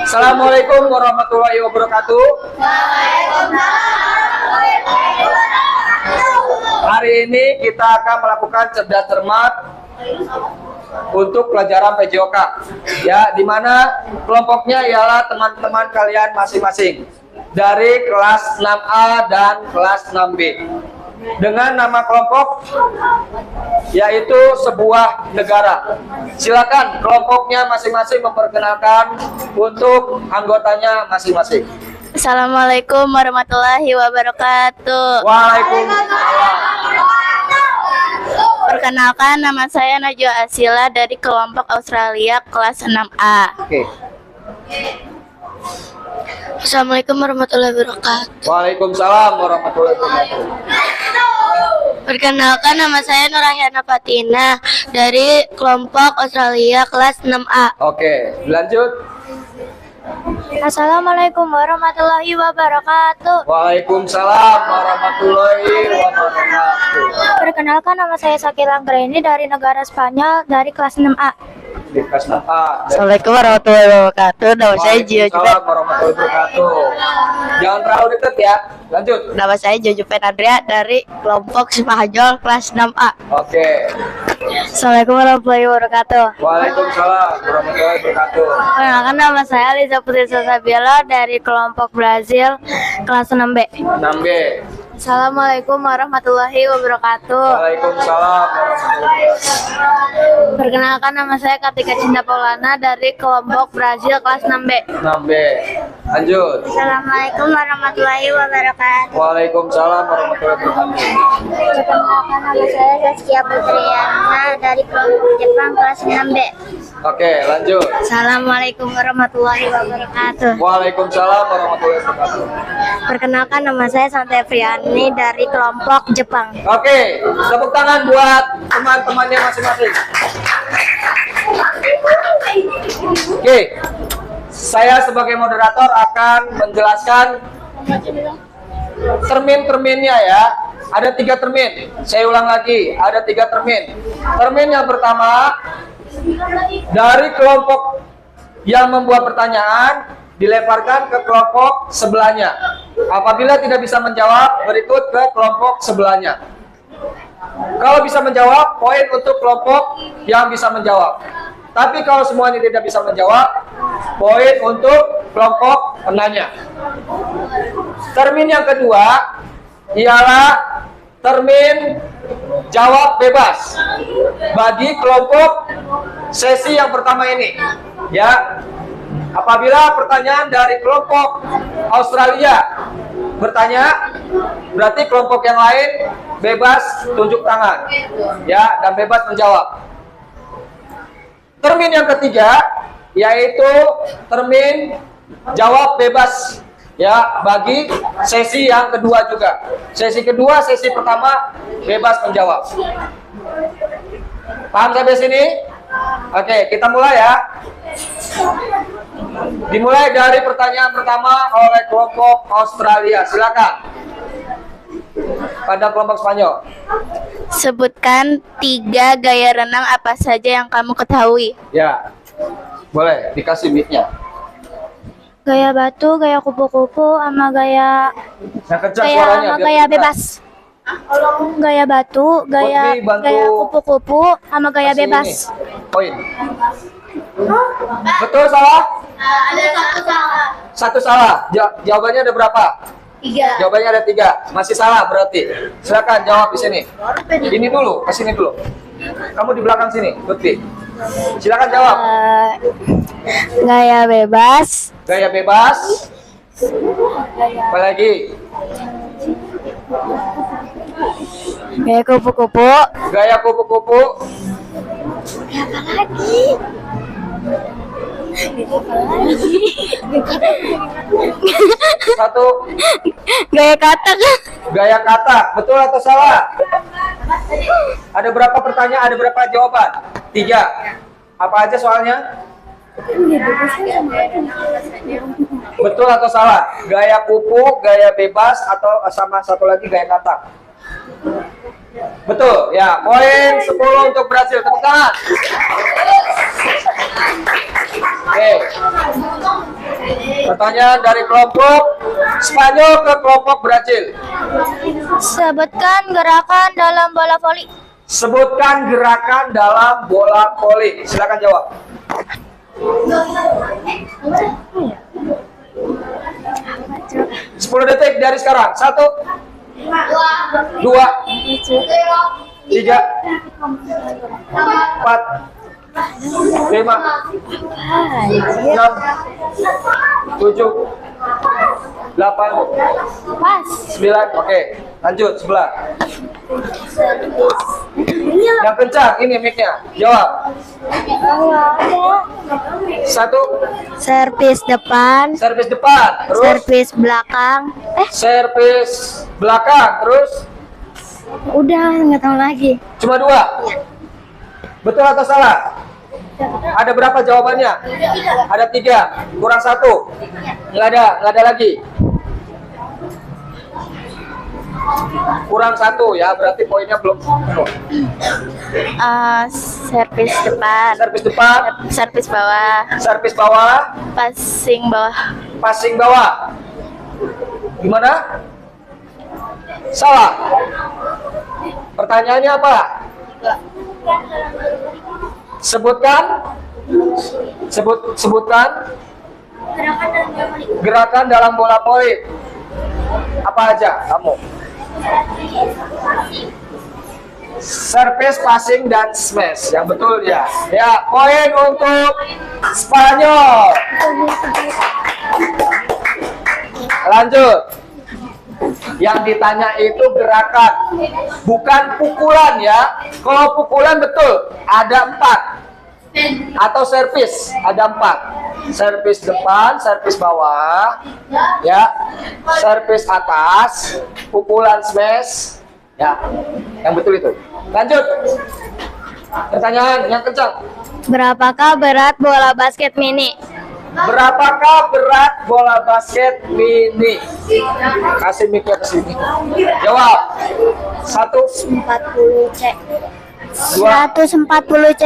Assalamualaikum warahmatullahi wabarakatuh. Hari ini kita akan melakukan cerdas cermat untuk pelajaran PJOK, ya, dimana kelompoknya ialah teman-teman kalian masing-masing dari kelas 6A dan kelas 6B dengan nama kelompok yaitu sebuah negara. Silakan kelompoknya masing-masing memperkenalkan untuk anggotanya masing-masing. Assalamualaikum warahmatullahi wabarakatuh. Waalaikumsalam. Perkenalkan, nama saya Najwa Asila dari kelompok Australia kelas 6A. Oke. Assalamualaikum warahmatullahi wabarakatuh. Waalaikumsalam warahmatullahi wabarakatuh. Perkenalkan, nama saya Nurahyana Fatina dari kelompok Australia kelas 6A. Oke, lanjut. Assalamualaikum warahmatullahi wabarakatuh. Waalaikumsalam warahmatullahi wabarakatuh. Perkenalkan, nama saya Sakila Anggraini dari negara Spanyol dari kelas 6A. Di kelas 6A. Assalamualaikum warahmatullahi wabarakatuh. Nama saya Jio Jupen. Waalaikumsalam warahmatullahi wabarakatuh. Jangan terlalu dekat ya. Lanjut. Nama saya Jojo Penandria dari kelompok Simahajol kelas 6A. Oke. Assalamualaikum warahmatullahi wabarakatuh. Waalaikumsalam warahmatullahi wabarakatuh. Perkenalkan, nama saya Liza Putri Sasabiela dari kelompok Brazil kelas 6B. 6B. Assalamualaikum warahmatullahi wabarakatuh. Waalaikumsalam warahmatullahi wabarakatuh. Perkenalkan, nama saya Kartika Cinta Paulana dari kelompok Brazil kelas 6B. 6B. Lanjut. Assalamualaikum warahmatullahi wabarakatuh. Waalaikumsalam warahmatullahi wabarakatuh. Perkenalkan, nama saya Saskia Putriana dari kelompok Jepang kelas 6B. Oke, lanjut. Assalamualaikum warahmatullahi wabarakatuh. Waalaikumsalam warahmatullahi wabarakatuh. Perkenalkan, nama saya Santai Friani dari kelompok Jepang. Oke, tepuk tangan buat teman-temannya masing-masing. Oke, saya sebagai moderator akan menjelaskan termin-terminnya ya. Ada 3 termin. Saya ulang lagi, ada 3 termin. Termin yang pertama dari kelompok yang membuat pertanyaan dilemparkan ke kelompok sebelahnya. Apabila tidak bisa menjawab, berikut ke kelompok sebelahnya. Kalau bisa menjawab, poin untuk kelompok yang bisa menjawab. Tapi kalau semuanya tidak bisa menjawab, poin untuk kelompok penanya. Termin yang kedua ialah termin jawab bebas bagi kelompok sesi yang pertama ini, ya. Apabila pertanyaan dari kelompok Australia bertanya, berarti kelompok yang lain bebas tunjuk tangan, ya, dan bebas menjawab. Termin yang ketiga yaitu termin jawab bebas, ya, bagi sesi yang kedua juga. Sesi kedua, sesi pertama bebas menjawab. Paham sampai sini? Oke, kita mulai ya. Dimulai dari pertanyaan pertama oleh kelompok Australia. Silakan. Pada kelompok Spanyol. Sebutkan 3 gaya renang apa saja yang kamu ketahui. Ya, boleh dikasih mic-nya. Gaya batu, gaya kupu-kupu, sama gaya Yang kencang suaranya. biar gaya kedengeran. bebas. Gaya batu, gaya Putri, bantu gaya kupu-kupu, sama gaya kasih bebas. ini, poin. Betul, salah? Ada 1 salah. 1 salah. Jawabannya ada berapa? 3. Jawabannya ada 3. Masih salah berarti. Silakan jawab di sini. Ini dulu, ke sini dulu. Kamu di belakang sini, Putri. Silakan jawab. Gaya bebas. Gaya bebas. Apa lagi? Gaya kupu-kupu. Gaya kupu-kupu. Apa lagi? Satu. Gaya katak. Gaya katak. Betul atau salah? Ada berapa pertanyaan? Ada berapa jawaban? 3. Apa aja soalnya? Betul atau salah? Gaya kupu, gaya bebas, atau sama satu lagi gaya katak? Betul, ya. Poin 10 untuk Brasil. Tepuk tangan. Oke. Pertanyaan dari kelompok Spanyol ke kelompok Brazil. Sebutkan gerakan dalam bola voli. Sebutkan gerakan dalam bola voli. Silakan jawab. 10 detik dari sekarang. 1, 2, 3, 4, 5, 6, 7, 8, Pas. 9. Oke, lanjut sebelah. Yang kencang ini mic-nya. Jawab. 1, Servis depan, servis depan, terus servis belakang. servis belakang, terus Udah nggak tahu lagi. cuma 2. Betul atau salah? Ada berapa jawabannya? Ada 3, kurang 1. Nggak ada lagi. Kurang 1 ya, berarti poinnya belum penuh. Servis depan, Servis depan, servis bawah, servis bawah, passing bawah. passing bawah. Gimana? Salah. Pertanyaannya apa? Sebutkan gerakan dalam bola voli. Apa aja kamu? Service, passing, dan smash. Yang betul ya. Ya, poin untuk Spanyol. Lanjut. Yang ditanya itu gerakan, bukan pukulan ya. Kalau pukulan betul, ada 4. Atau servis, ada 4. Servis depan, servis bawah, ya, servis atas, pukulan smash, ya, yang betul itu. Lanjut. Pertanyaan yang kencang. Berapakah berat bola basket mini? Berapakah berat bola basket mini? Kasih mic-nya ke sini. Jawab. 1, 40 C. 2, 140 C.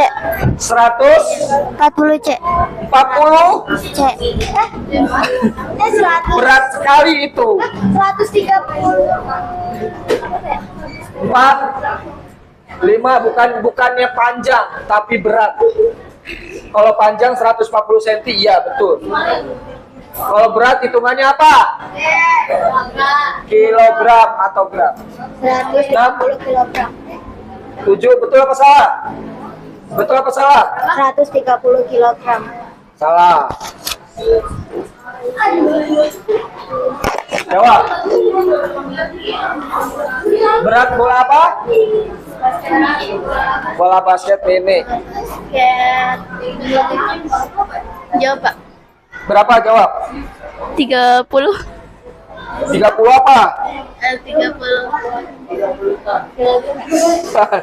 100, 40 C. 40. C. 100. Berat sekali itu. 130. 4, 5 bukannya panjang tapi berat. Kalau panjang 140 cm, iya betul. Kalau berat hitungannya apa? Kilogram atau gram? 130 kilogram. 7, betul apa salah? Betul apa salah? 130 kilogram. Salah. Jawab. Berat bola apa? Bola basket mini. Jawab, Pak. Berapa jawab? 30. 30 apa? 30.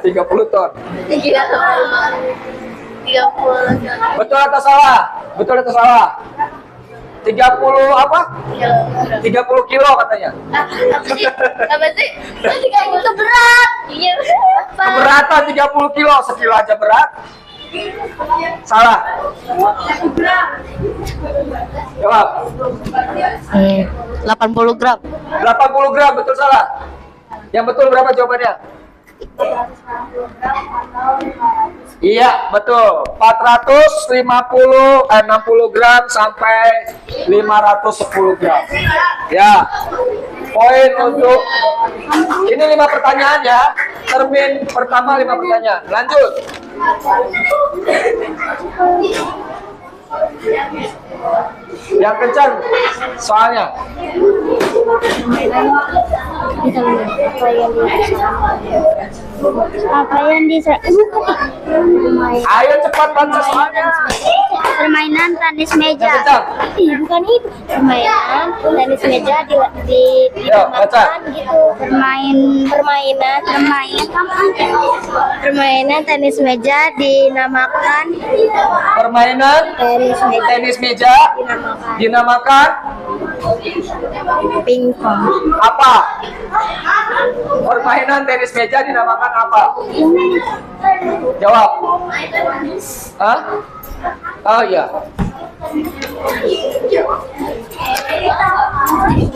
30 ton. 30. Betul atau salah? Betul atau salah? 30 apa? 30 kilo katanya. Apa sih? Apa sih? Itu berat. Iya. Keberatan 30 kilo, sekilo aja berat. Salah. Jawab. 80 gram. 80 gram, betul salah? Yang betul berapa jawabannya? Iya, betul. 60 gram sampai 510 gram. Ya. Poin untuk ini 5 pertanyaan ya. Termin pertama 5 pertanyaan. Lanjut. Yang kencang soalnya. Apa yang bisa? Ayo cepat baca soalnya. Permainan tenis meja. Yang kencang. Ih, bukan itu. Permainan tenis meja Yo, baca. gitu. Permainan tenis meja Permainan tenis meja tenis meja dinamakan Pingpong. Apa? Permainan tenis meja dinamakan apa? Jawab. Hah? Oh iya.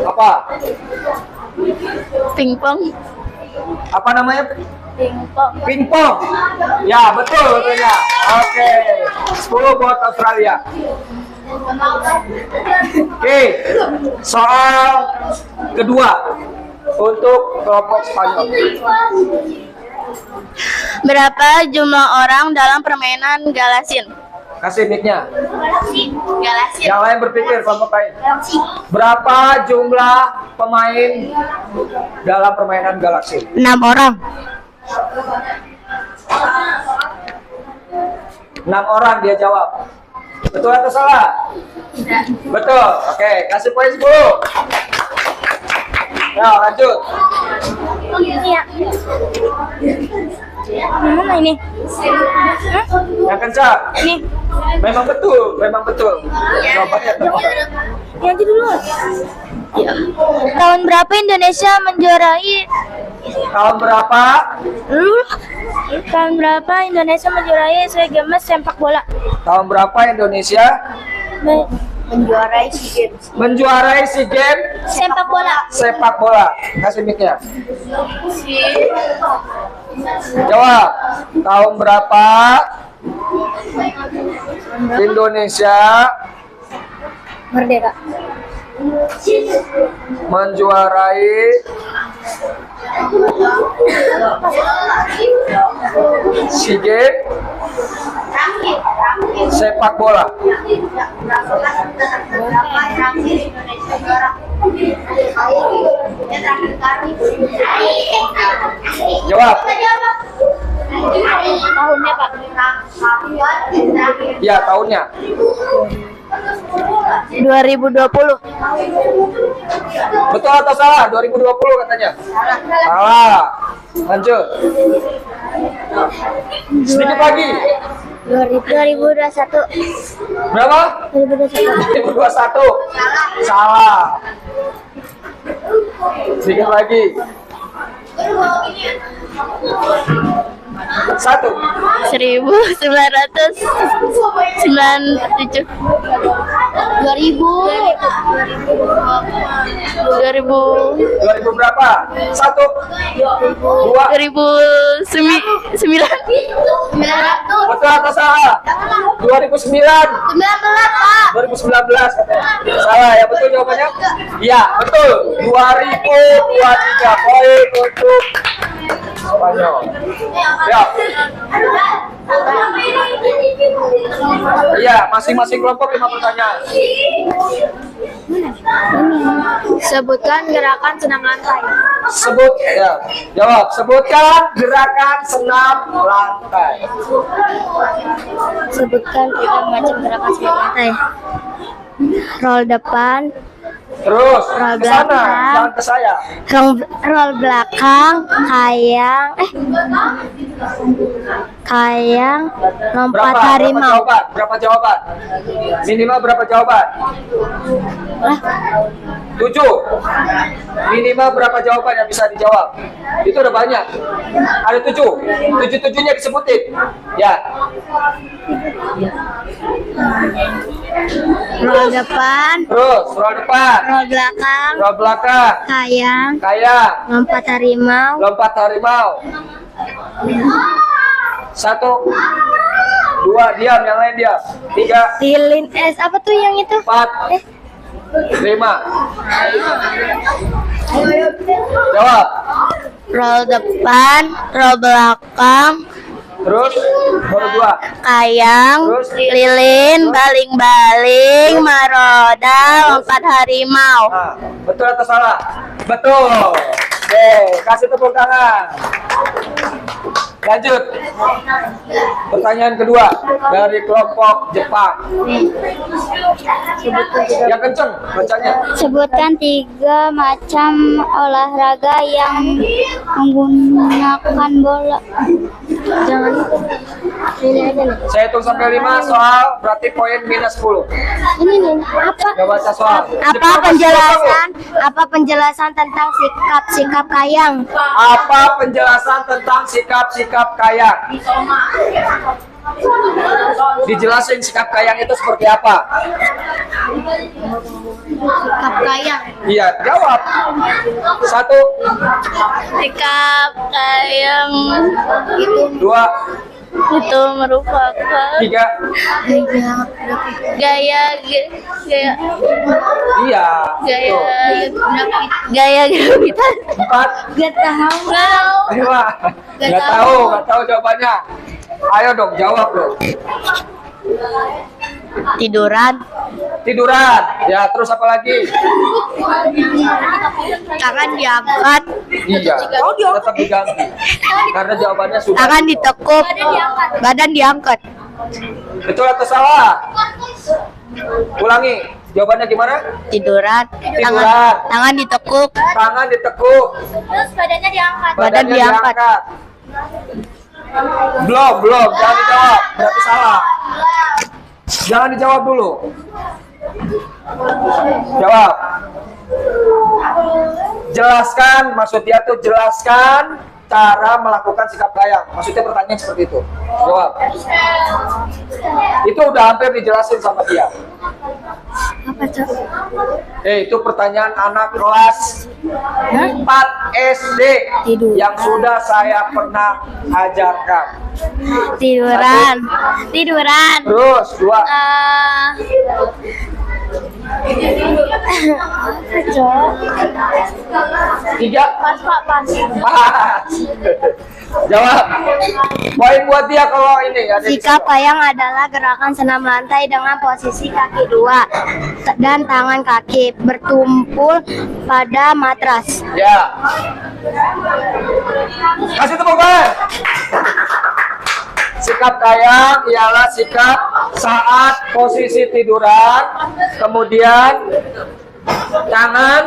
Apa? Pingpong. Apa namanya? Pingpong. Pingpong. Ya, betul betulnya. Oke. 10 buat Australia. Oke. Soal kedua untuk kelompok Spanyol. Berapa jumlah orang dalam permainan galasin? Kasih mic-nya. Galasin. Yang lain berpikir kelompok lain. Berapa jumlah pemain dalam permainan galaksi? 6 orang. 6 orang dia jawab. Betul atau salah? Betul. Oke, kasih poin 10. Ya, lanjut. Mana ini? Yang kencang. Ini. Memang betul, memang betul. Jawabannya betul. Yang aja dulu. Tahun berapa Indonesia menjuarai? Tahun berapa? Tahun berapa Indonesia menjuarai SEA Games sepak bola? Tahun berapa Indonesia Menjuarai SEA Games menjuarai SEA Games sepak bola. sepak bola? Kasih mic-nya. Jawab. Tahun berapa Indonesia Merdeka. menjuarai SEA Games sepak bola? Jawab. Tahunnya Pak? Ya, tahunnya. 2020. Betul atau salah? 2020 katanya. Salah. Lanjut. Sedikit lagi. 2021. Berapa? 2021. 2021. Salah. Sedikit lagi. 1. 1997. 2000 berapa? 1, 2. 2009. Betul atau salah? 2009. 2019 katanya. Salah ya, betul jawabannya? Iya, betul. 2023 poin untuk Spanyol. Ya. Iya, masing-masing kelompok 5 pertanyaan. Sebutkan gerakan senam lantai. Sebut ya. Jawab. Sebutkan gerakan senam lantai. Sebutkan 3 macam gerakan senam lantai. Roll depan, Terus Roll ke sana, belakang. jangan ke saya. roll belakang, kayang, lompat Berapa harimau. jawaban? Berapa jawaban? Minimal berapa jawaban? 7. Minimal berapa jawaban yang bisa dijawab? Itu udah banyak. Ada 7. 7-7-nya disebutin. Ya. Roll depan, Terus roll depan, roll belakang, roll belakang, kayang, kayang, lompat harimau, lompat harimau. 1, 2, diam, yang lain diam. 3, lilin apa tuh yang itu? 4, 5. Jawab. Roll depan, roll belakang, Terus baru 2. kayang, Terus? lilin, baling-baling, maroda, lompat harimau. Nah, betul atau salah? Betul. Oke, kasih tepuk tangan. Lanjut. Pertanyaan kedua dari kelompok Jepang. Yang kenceng bacanya. Sebutkan 3 macam olahraga yang menggunakan bola. Jangan ini aja nih. Saya hitung sampai 5 soal, berarti poin minus 10. Ini nih apa? Gak baca soal. Apa penjelasan tentang sikap-sikap kayang? Apa penjelasan tentang sikap-sikap kayang? Dijelasin sikap kayang itu seperti apa? Sikap kayang. Iya, jawab. 1, Sikap kayang 2, itu merupakan 3. gaya Iya. gaya kita 4. Gak tahu. 5. Nggak tahu jawabannya. Ayo dong, jawab dong. Tiduran, Ya, terus apa lagi? tangan diangkat, Iya. Tetap diganti. Karena jawabannya sudah. tangan ditekuk, badan diangkat. Betul atau salah? Ulangi. Jawabannya gimana? Tiduran, Tiduran. tangan ditekuk, Tangan ditekuk. Terus badannya diangkat. Badan diangkat. Belum, jangan dijawab, berarti salah. Jangan dijawab dulu. Jawab. Jelaskan, maksud dia tuh jelaskan cara melakukan sikap kayang. Maksudnya pertanyaan seperti itu. Jawab. Itu udah hampir dijelasin sama dia. Apa, Cok? Itu pertanyaan anak kelas 4 SD yang sudah saya pernah ajarkan. tiduran, Terus 2. Apa, Cok? 3. Pas, Pak, pas. Pas. Jawab. Poin buat dia kalau ini ada di Sikap sana. kayang adalah gerakan senam lantai dengan posisi kaki 2 dan tangan kaki bertumpul pada matras. Ya. Kasih tepuk tangan. Sikap kayang ialah sikap saat posisi tiduran, kemudian tangan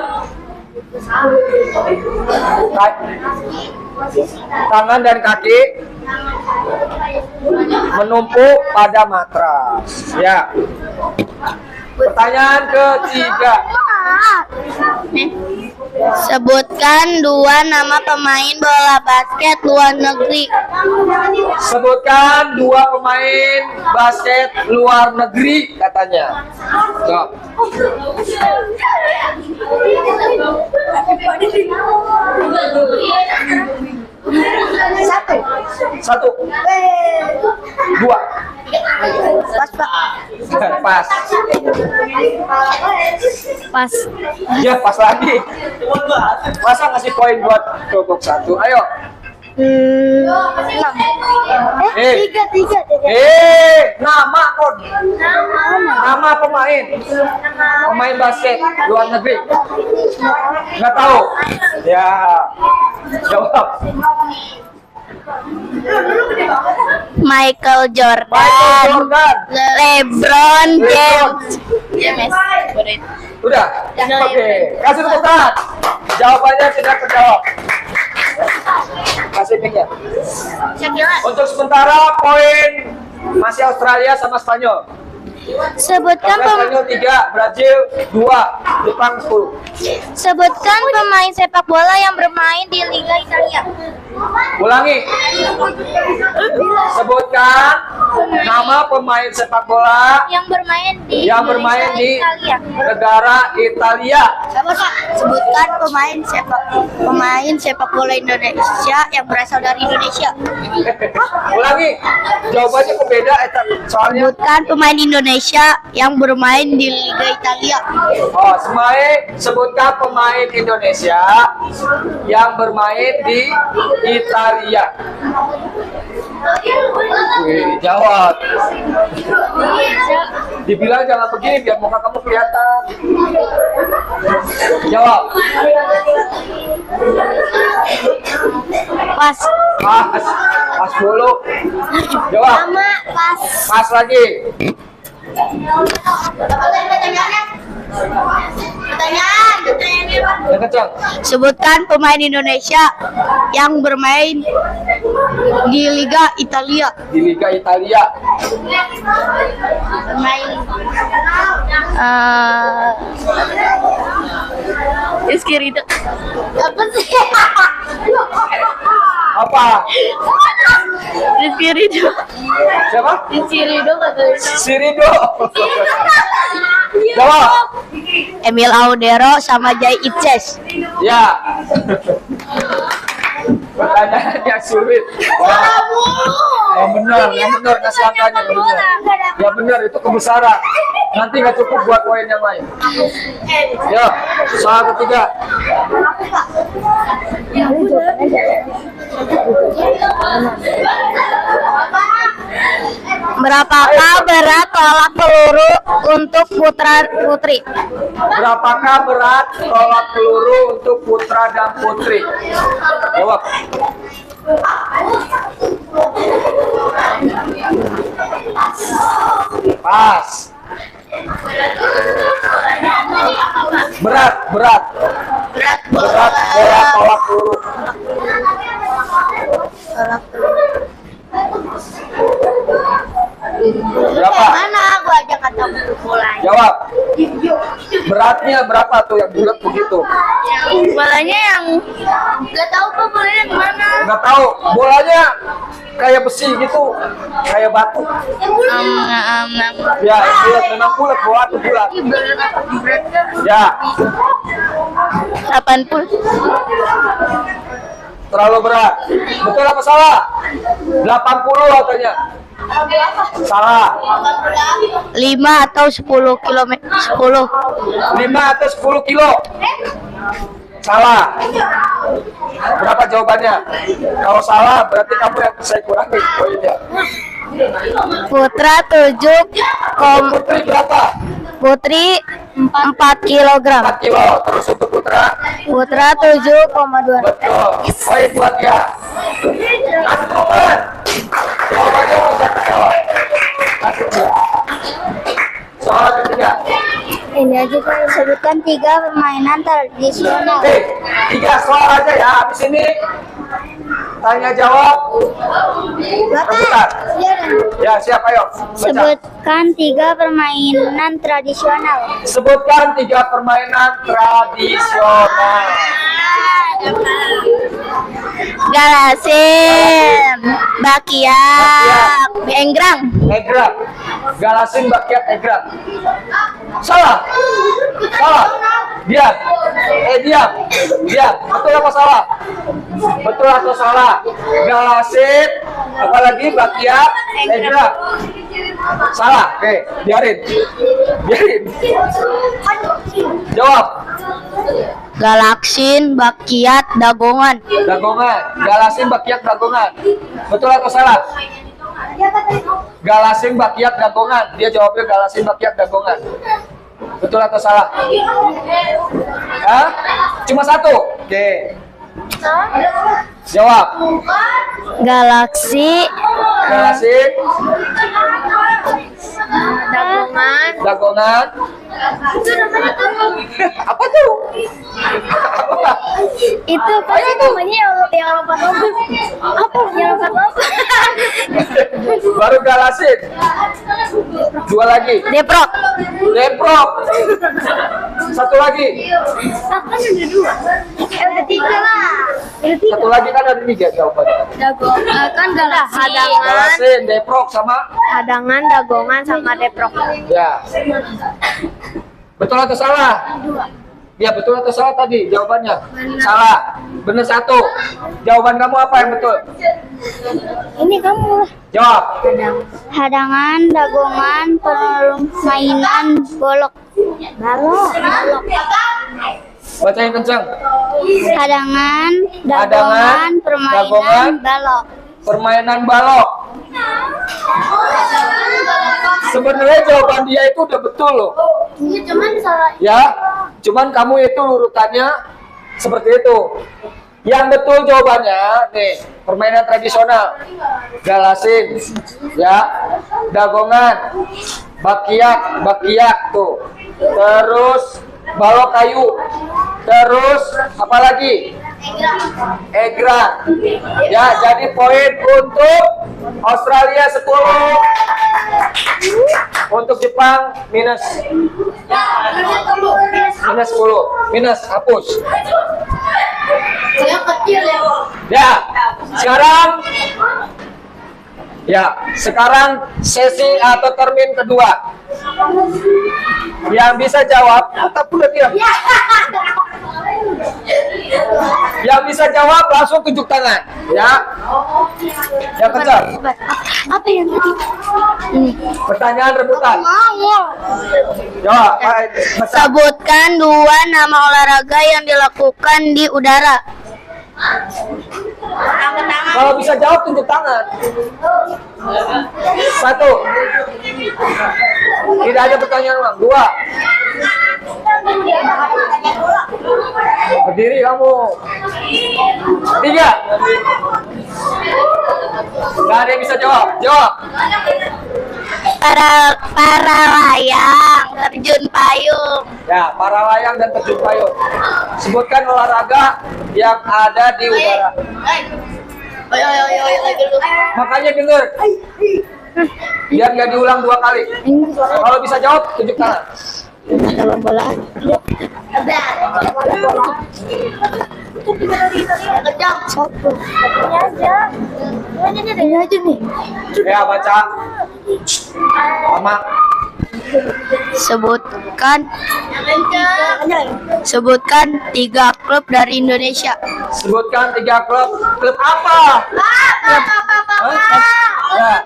dan kaki menumpuk pada matras. Ya. Pertanyaan ketiga. Sebutkan 2 nama pemain bola basket luar negeri. Sebutkan 2 pemain basket luar negeri katanya. Jawab. Satu. 2. Pas, Pak. Pas. Pas. Ya, pas lagi. Masa ngasih poin buat kelompok 1? Ayo. 6. Tiga. Nama kon. Nama pemain. Pemain basket luar negeri. Nggak tahu. Ya. Jawab. Michael Michael Jordan, Jordan. LeBron James. Udah. Oke. Kasih tepuk tangan. Jawabannya tidak terjawab. Kasih mic-nya. Untuk sementara poin masih Australia sama Spanyol. Sebutkan Spanyol 3, Brazil 2, Jepang 10. sebutkan pemain sepak bola yang bermain di Liga Italia. Ulangi. Sebutkan nama pemain sepak bola Yang bermain di yang bermain di Italia. negara Italia. Sebutkan pemain sepak bola Indonesia yang berasal dari Indonesia. Ulangi. Jawabannya kok beda soalnya. Sebutkan pemain Indonesia yang bermain di Liga Italia. Oh, sebutkan pemain Indonesia yang bermain di Italia. Wih, jawab. Dibilang jangan begini biar muka kamu kelihatan. Jawab. Pas. Pas dulu. Jawab. Sama pas. Pas lagi. Yang kencang. Sebutkan pemain Indonesia yang bermain di Liga Italia. Di Liga Italia. Rizky Ridho. Apa sih? Apa? Rizky Ridho. Siapa? Rizky Ridho katanya. Si Ridho. Jawab. Emil Audero sama Jai Itses. Ya. Pertanyaannya sulit. Yang benar kasih angkanya. Yang benar. Ya benar itu kebesaran. Nanti nggak cukup buat poin yang lain. Ya, soal ketiga. Berapakah berat tolak peluru untuk putra putri? Berapakah berat tolak peluru untuk putra dan putri? Jawab. Pas. Berat tolak peluru. Berapa? Mana gua aja kata mulai. Jawab. Beratnya berapa tuh yang bulat begitu? Bolanya yang Gak tahu kok bolanya gimana. Nggak tahu. Bolanya kayak besi gitu, kayak batu. Ya, bulat memang bulat, bola tuh bulat. Ya, 80. terlalu berat. Betul apa salah? 80 katanya. Salah. 5 atau 10 km. 10. 5 atau 10 kilo. Salah. Berapa jawabannya? Kalau salah berarti kamu yang saya kurangi poinnya. Putra 7, Putri berapa? putri 4 kilogram. 4 kilo. Terus untuk putra? Putra 7,2. Betul. Poin buat dia. Jawabannya bisa jawab. Soal ketiga. Ini aja kan sebutkan 3 permainan tradisional. Oke, 3 soal aja ya. Habis ini tanya jawab. Rebutan. Ya, siapa ayo? Baca. Sebutkan 3 permainan tradisional. Sebutkan 3 permainan tradisional. Galasin, Bakiak, Enggrang. Egrang. Galasin, Bakiak, Egrang. Salah. Salah. Diam. Diam. Diam. Betul apa salah? Betul atau salah? Galasin, apalagi Bakiak, Egrang. Salah. Oke, biarin. Biarin. Jawab. Galaksin, Bakiat, Dagongan. Dagongan. Galasin, Bakiak, Dagongan. Betul atau salah? Galasin, Bakiak, Dagongan. Dia jawabnya Galasin, Bakiak, Dagongan. Betul atau salah? Hah? Cuma satu. Oke. Jawab. Galaksi, Galasin, Dagongan. Dagongan. Apa tuh? Apa? Itu apa sih namanya yang lompat-lompat? Apa yang lompat-lompat? Baru Galasin. 2 lagi. Deprok. Deprok. 1 lagi. Apa udah 2? Udah 3 lah. Udah 3. 1 lagi kan ada 3 jawabannya. Kan Galaksi. Galasin, Deprok sama Hadangan, Dagongan sama Deprok. ya. Betul atau salah? Ya, betul atau salah tadi jawabannya? Salah. Benar 1. Jawaban kamu apa yang betul? Ini kamu. Jawab. Hadangan, Dagongan, permainan golok. Balok. Baca yang kencang. Hadangan, Hadangan, Dagongan, permainan Dagongan. balok. permainan balok. Sebenarnya jawaban dia itu udah betul loh. Iya, cuman salah. Ya, cuman kamu itu urutannya seperti itu. Yang betul jawabannya nih, permainan tradisional. Galasing, ya, dagongan, bakiak tuh. Terus balok kayu. Terus apa lagi? Egrang. Ya, jadi poin untuk Australia 10. Untuk Jepang minus. Minus 10. Minus, hapus. Saya kecil ya. Sekarang sesi atau termin kedua. Yang bisa jawab, tetap udah diam. Yang bisa jawab langsung tunjuk tangan, ya. Yang kencang. Apa yang tadi? Ini. Pertanyaan rebutan. Mau. Jawab. Sebutkan 2 nama olahraga yang dilakukan di udara. Kalau bisa jawab tunjuk tangan. 1. Tidak ada pertanyaan ulang. 2. Berdiri kamu. 3. Gak ada yang bisa jawab. Jawab. Para layang, terjun payung. Ya, para layang dan terjun payung. Sebutkan olahraga yang ada di udara. Makanya denger. Biar nggak diulang 2 kali. Kalau bisa jawab, tunjuk tangan. Bola. Ini aja nih. Ya, baca. Lama. Sebutkan 3 klub dari Indonesia. Sebutkan 3 klub. Klub apa? Ya.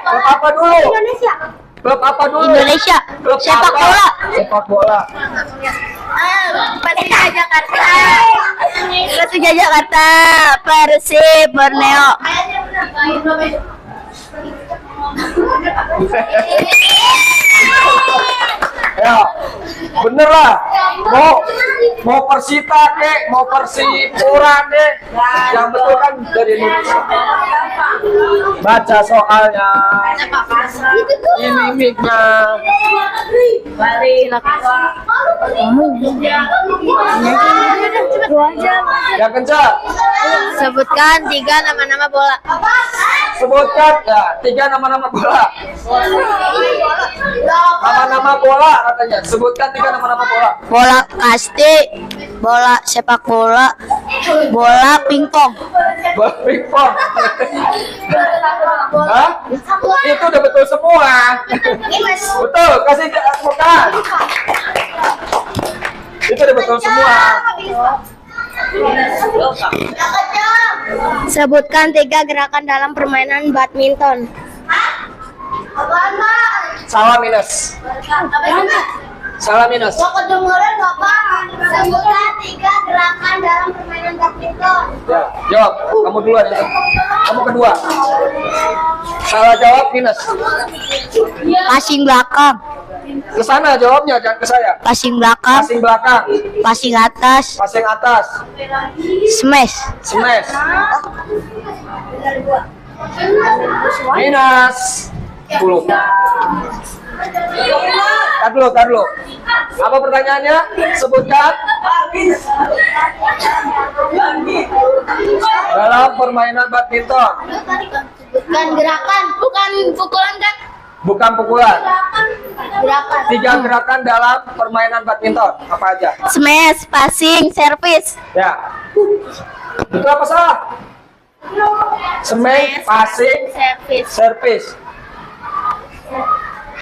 Klub apa dulu? Indonesia. Klub apa dulu? Indonesia. Klub Sepak apa? bola. Sepak bola. Persija Jakarta. Persija Jakarta. Persib Borneo. Ya, bener lah. Mau Persita kek, mau Persipura kek, yang betul kan dari Indonesia. Baca soalnya. Ini mic-nya. Yang kencang. Sebutkan 3 nama-nama bola. Sebutkan ya 3 nama-nama bola. Nama-nama bola katanya. Sebutkan 3 nama-nama bola. Bola kasti, bola sepak bola, bola pingpong. Bola pingpong. Hah? Itu udah betul semua. Betul, kasih bukan. Itu udah betul semua. Sebutkan 3 gerakan dalam permainan badminton. Salah minus. Salah minus. Kedengeran Bapak. Sebutkan 3 gerakan dalam permainan badminton. Ya, jawab. Kamu duluan ya. Kamu kedua. Salah jawab minus. Passing belakang, Ke sana jawabnya, jangan ke saya. passing belakang, Passing belakang, passing atas, passing atas, smash. smash. Minus 10. Tar dulu. Apa pertanyaannya? Sebutkan dalam permainan badminton. Sebutkan gerakan, bukan pukulan kan? Bukan pukulan. Gerakan. 3 gerakan dalam permainan badminton. Apa aja? Smash, passing, service. Ya. Betul apa salah? Smash, passing, Service. service.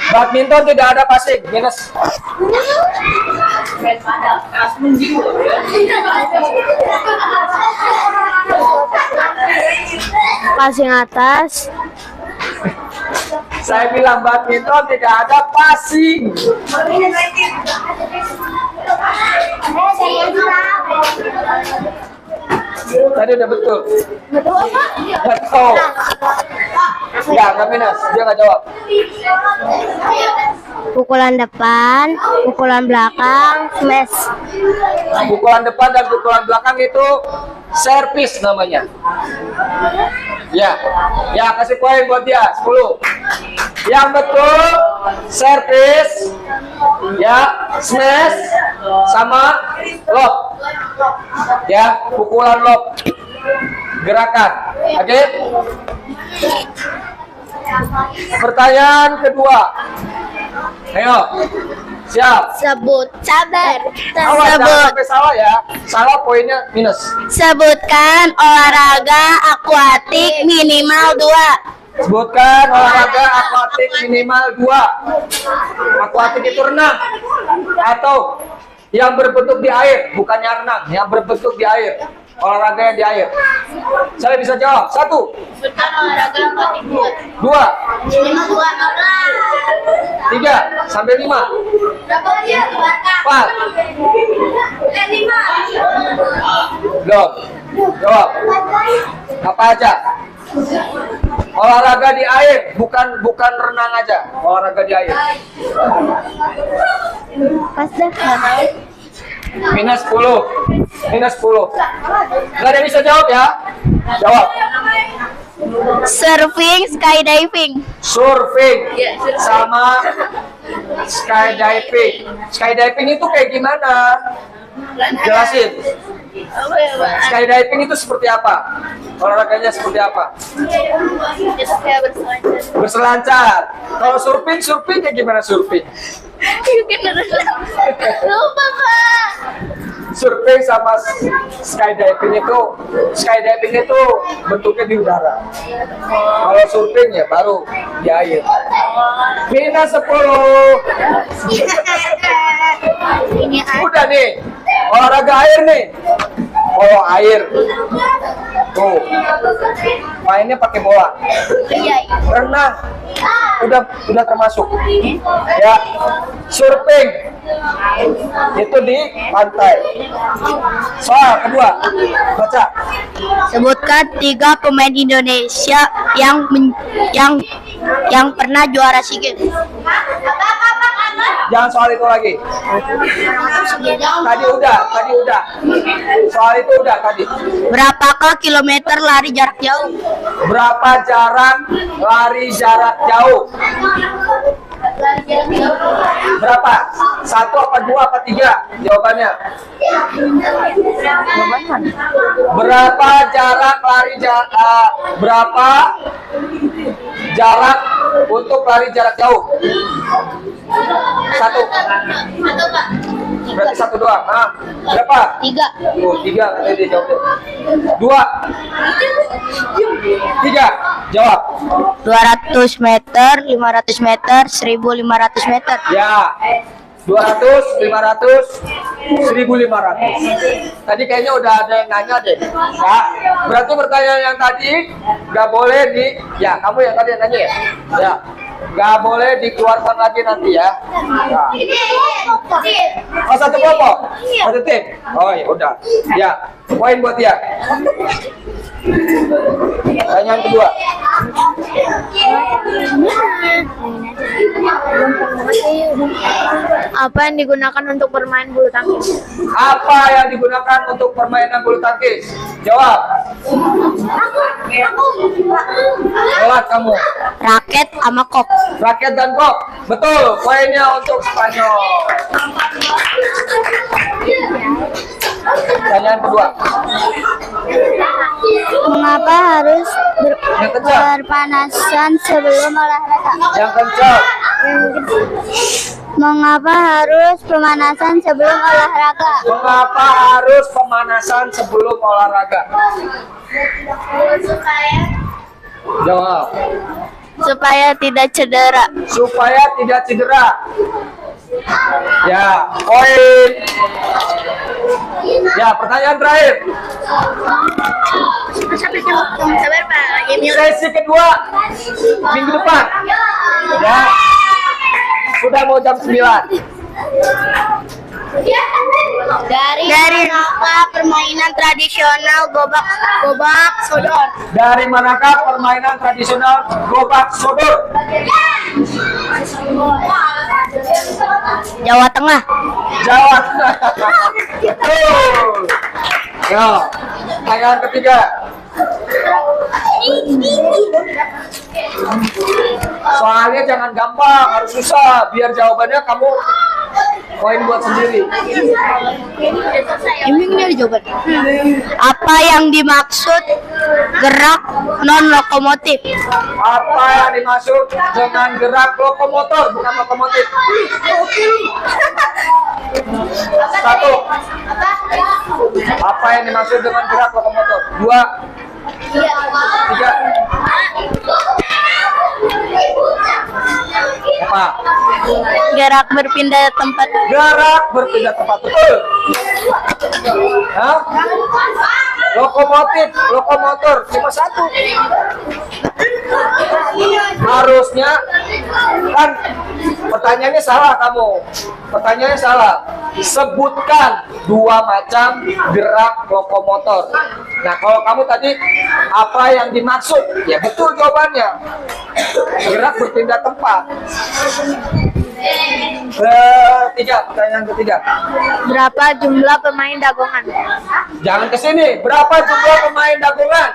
Badminton tidak ada passing, minus. Passing atas, Saya bilang badminton tidak ada passing. Tadi udah betul. Nggak tahu. Ya, nggak minus. Dia nggak jawab. Pukulan depan, pukulan belakang, smash. Pukulan depan dan pukulan belakang itu servis namanya. Ya, ya kasih poin buat dia 10. Yang betul servis, ya smash sama lob. Ya, pukulan lob. Gerakan. Oke? Pertanyaan kedua. Ayo. Siap. Sebut. Sabar. Awas jangan sampai salah ya. Salah poinnya minus. Sebutkan olahraga akuatik minimal 2. Sebutkan olahraga akuatik minimal 2. Akuatik itu renang atau yang berbentuk di air, bukannya renang, yang berbentuk di air. Olahraga yang di air. Saya bisa jawab. 1, Sebutkan olahraga akuatik 2, 3 sampai 5, 4. Belum. Jawab. Apa aja? Olahraga di air, bukan renang aja. Olahraga di air. Pas dah. Minus 10. Minus 10. Nggak ada yang bisa jawab ya? Jawab. Surfing, skydiving. Surfing sama skydiving. Skydiving itu kayak gimana? Jelasin. Skydiving itu seperti apa? Olahraganya seperti apa? Itu kayak berselancar. Berselancar. Kalau surfing kayak gimana surfing? Lupa, Pak. Surfing sama skydiving itu bentuknya di udara. Kalau surfing ya baru di air. Minus 10. Udah nih, olahraga air nih. Polo air. Tuh. Mainnya pakai bola. Renang. Udah termasuk. Ya. Surfing. Itu di pantai. Soal kedua. Baca. Sebutkan 3 pemain Indonesia yang pernah juara SEA Games. Jangan soal itu lagi. Tadi udah. Soal itu udah tadi. Berapakah kilometer lari jarak jauh? Berapa jarak lari jarak jauh? Berapa? 1 apa 2 apa 3? Jawabannya. Berapa jarak berapa jarak untuk lari jarak jauh? 1. Berarti 1 doang. Ah, berapa? 3. Oh, 3 katanya dia jawabnya. 2. 3. Jawab. 200 meter, 500 meter, 1500 meter. Ya. 200, 500, 1500. Tadi kayaknya udah ada yang nanya deh. Ya. Berarti pertanyaan yang tadi nggak boleh ya kamu yang tadi yang nanya ya. Ya. Nggak boleh dikeluarkan lagi nanti ya. Nah. Oh, 1 kelompok, 1 tim. Oh ya udah. Ya, poin buat dia. Pertanyaan kedua. Apa yang digunakan untuk bermain bulu tangkis? Apa yang digunakan untuk permainan bulu tangkis? Jawab. Lewat kamu. Raket sama kop. Raket dan kok. Betul. Poinnya untuk Spanyol. Pertanyaan kedua. Mengapa harus Yang kencang. berpanasan sebelum olahraga? Yang kencang. Mengapa harus pemanasan sebelum olahraga? Mengapa harus pemanasan sebelum olahraga? Jawab. Supaya tidak cedera. Supaya tidak cedera. Ya, poin. Ya, pertanyaan terakhir. Sabar, Pak. Sesi kedua minggu depan. Ya. Sudah mau jam 9. Dari manakah permainan tradisional gobak sodor? Dari manakah permainan tradisional gobak sodor? Jawa Tengah. Jawa Tengah. Betul. Yo, pertanyaan ketiga. Soalnya jangan gampang, harus susah. Biar jawabannya kamu poin buat sendiri. Ini ada jawaban. Apa yang dimaksud gerak non lokomotif? Apa yang dimaksud dengan gerak lokomotor, bukan lokomotif? Satu. Apa yang dimaksud dengan gerak lokomotor? Dua. Tiga. Apa? Gerak berpindah tempat. Gerak berpindah tempat, betul. Hah? Lokomotif, lokomotor, cuma satu. Harusnya kan pertanyaannya salah kamu. Pertanyaannya salah. Sebutkan dua macam gerak lokomotor. Nah, kalau kamu tadi apa yang dimaksud? Ya betul jawabannya. Gerak berpindah tempat. Pertanyaan ketiga. Berapa jumlah pemain dagongan? Jangan ke sini. Berapa jumlah pemain dagongan?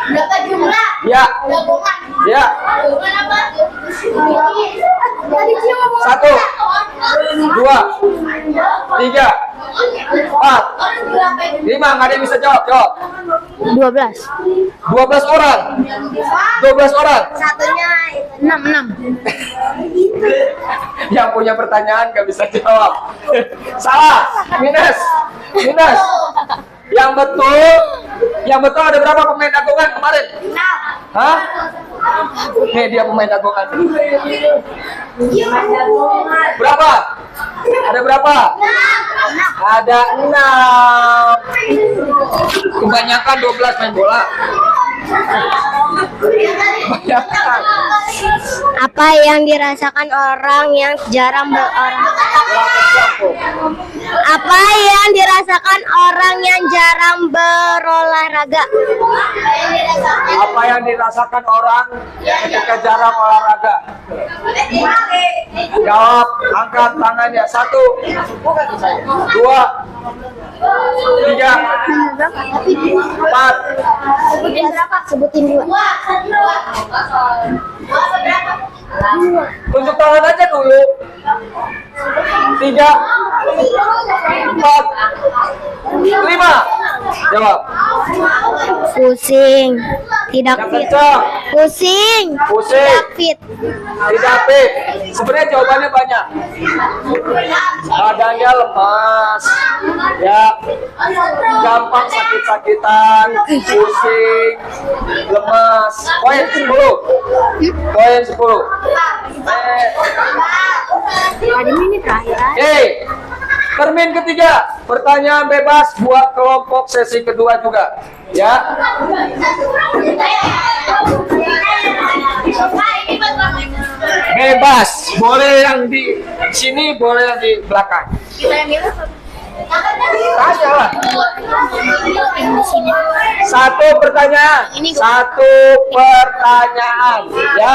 Berapa jumlah Ya. dagongan? Ya. Dagongan apa? Satu, dua, tiga, empat, lima. Nggak ada yang bisa jawab. Jawab. 12. 12 orang. 12 orang. Satunya 6. Yang punya pertanyaan nggak bisa jawab. Salah. Minus. Minus. Yang betul ada berapa pemain dagongan kemarin? 6. Hah? Nih dia pemain dagongan. Berapa? Ada berapa? Ada 6. Kebanyakan 12 main bola. Kebanyakan. Apa yang dirasakan orang yang jarang Apa yang dirasakan orang yang jarang berolahraga? Apa yang dirasakan orang ketika jarang olahraga? Jawab, angkat tangannya. 1, 2, 3, 4. Sebutin berapa? Sebutin 2. Tunjuk tangan aja dulu. 3, 4, 5. Jawab. Pusing, tidak Yang fit. kencang. Pusing, Pusing. tidak fit. Tidak fit. Sebenarnya jawabannya banyak. Badannya lemas, ya, gampang sakit-sakitan, pusing, lemas. Poin 10. Poin 10. Ini terakhir. Termin ketiga. Pertanyaan bebas buat kelompok sesi kedua juga, ya. Bebas, boleh yang di sini, boleh yang di belakang. Tanya lah. Satu pertanyaan, ya.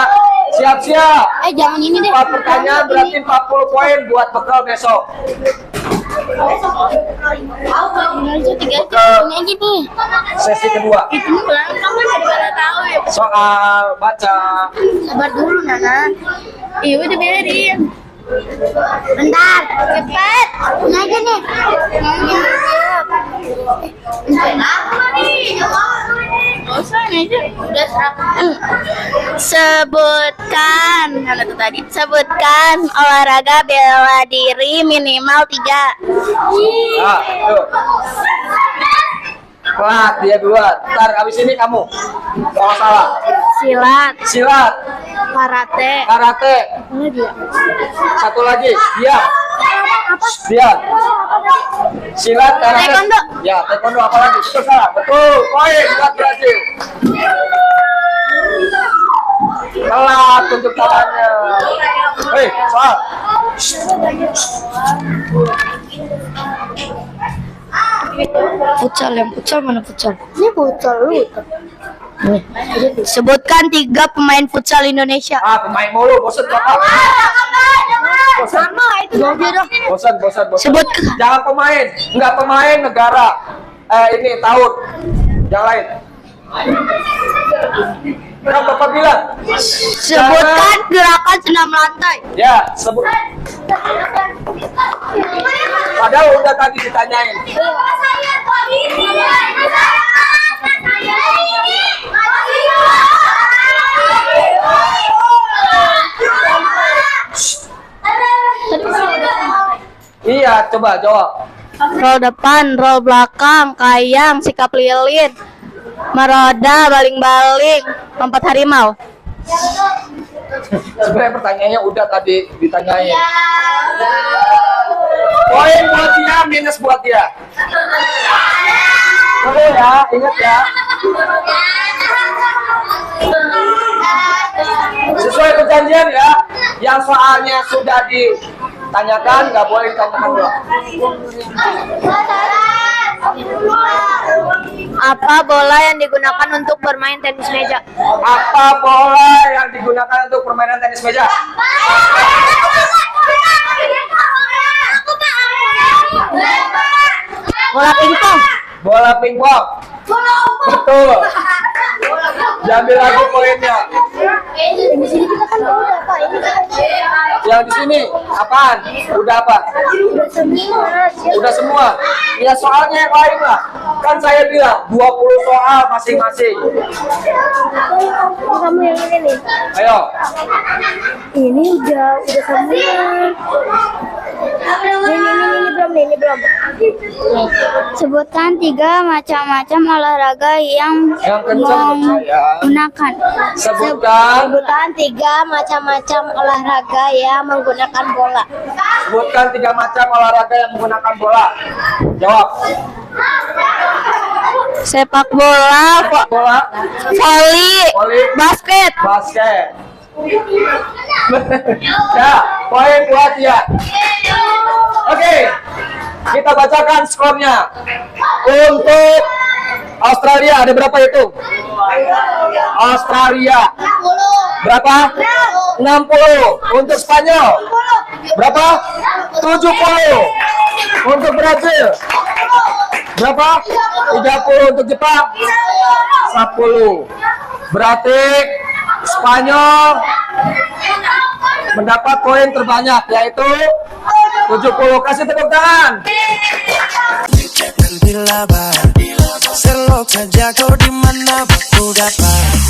Siap-siap. Jangan ini deh. 4 pertanyaan berarti 40 poin buat bekal besok. Bekal Ini nih. sesi kedua. Ini belakang kan daripada tahu ya. Soal baca. Sabar dulu, Nana. Iya, udah biarin. Bentar, cepet. Ini aja nih. Sebutkan olahraga bela diri minimal 3. Nah, tuh. Pelat dia duluan. Ntar abis ini kamu. Kalau salah. Silat. Karate. Karate. Satu lagi. Diam. Silat, karate. Taekwondo. Ya, taekwondo apa lagi? Betul salah. Betul. Poin buat berhasil. Pelat tunjuk tangannya. Hei, soal. Futsal, yang futsal mana futsal? Ini futsal lu. Sebutkan 3 pemain futsal Indonesia. Pemain mulu, bosan Bapak. Sama itu. Bosan. Sebutkan. Jangan pemain, enggak pemain negara. Ini tahun. Yang lain. Kan Bapak bilang. Sebutkan gerakan senam lantai. Ya, sebut. Padahal udah tadi ditanyain. Iya, coba jawab. Roll depan, roll belakang, kayang, sikap lilin, meroda, baling-baling, lompat harimau. Sebenarnya pertanyaannya udah tadi ditanyain. Poin buat dia, minus buat dia. Oke ya, ingat ya. Sesuai perjanjian ya. Yang soalnya sudah ditanyakan, nggak boleh ditanyakan dulu. Apa bola yang digunakan untuk bermain tenis meja? Apa bola yang digunakan untuk permainan tenis meja? Bola pingpong. Bola pingpong. Betul. Diambil lagi poinnya. Di sini kita kan udah Pak. Ini Yang di sini apaan? Udah apa? udah semua. Udah semua. Ya soalnya yang lain lah. Kan saya bilang 20 soal masing-masing. Kamu yang ini nih. Ayo. Ini udah semua. Ini belum. Sebutkan 3 macam-macam olahraga yang kencang saya. menggunakan. Sebutkan 3 macam-macam olahraga yang menggunakan bola. Sebutkan 3 macam olahraga yang menggunakan bola. Jawab. Sepak bola, Bola, voli, basket. basket. Ya, poin buat dia. Oke, kita bacakan skornya. Untuk Australia ada berapa itu? Australia berapa? 60. Untuk Spanyol berapa? 70. Untuk Brazil berapa? 30. Untuk Jepang 10. Berarti Spanyol mendapat poin terbanyak, yaitu 70. Kasih tepuk tangan. Ser loca ya di mana aku dapat